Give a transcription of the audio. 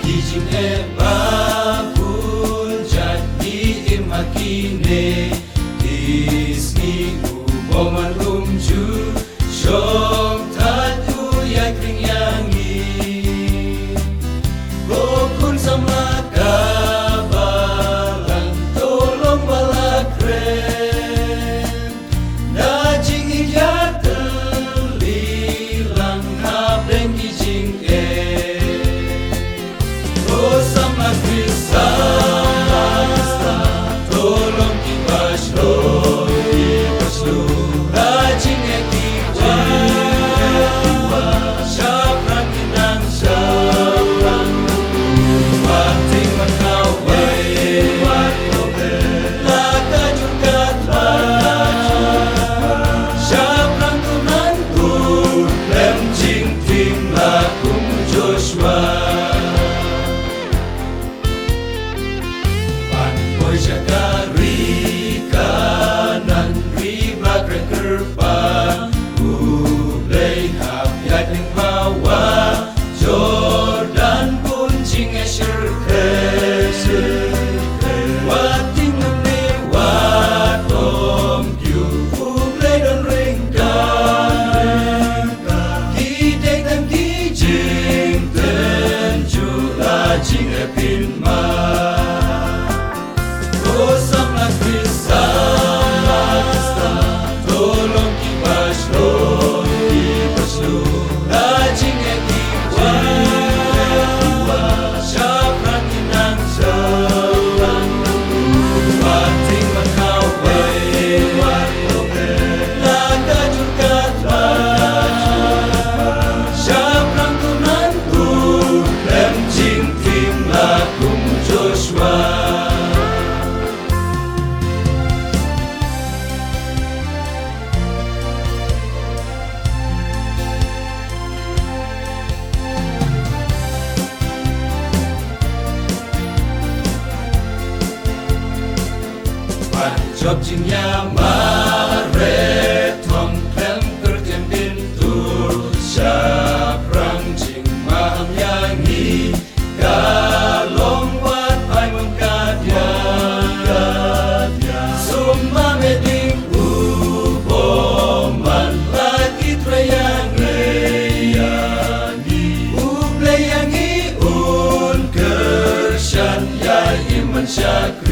Kijing eba punjat di imakine Disney uboman umju Syong tatu ya kring yangi Gokun sama kabalan tolong balakren Najing iya telilang habeng kijing sama Krista tolong kibaslo rajin ekiwa syafran kinang syafran wating makawai laka juga syafran tunanku lem jing tim lakum Joshua Syakari kanan ribak rekerpan Ublay habyat ng bawa Jordan puncing esher Wating ngamewat om yu Ublay don ringkan Gidek dan gijing tenju lajing epinman sama Krista tolong kibaslo rajin ekiwa syafran kinang syafran wating makawai laka juga syafran tunanku lem jing tim lakum Joshua Job jingnya mare tong klem kerjem bintur syaprang jing maham yangi kalong wat pai mengkadya summa meding uboman lagi treyangi uble yangi un kersyan ya iman syak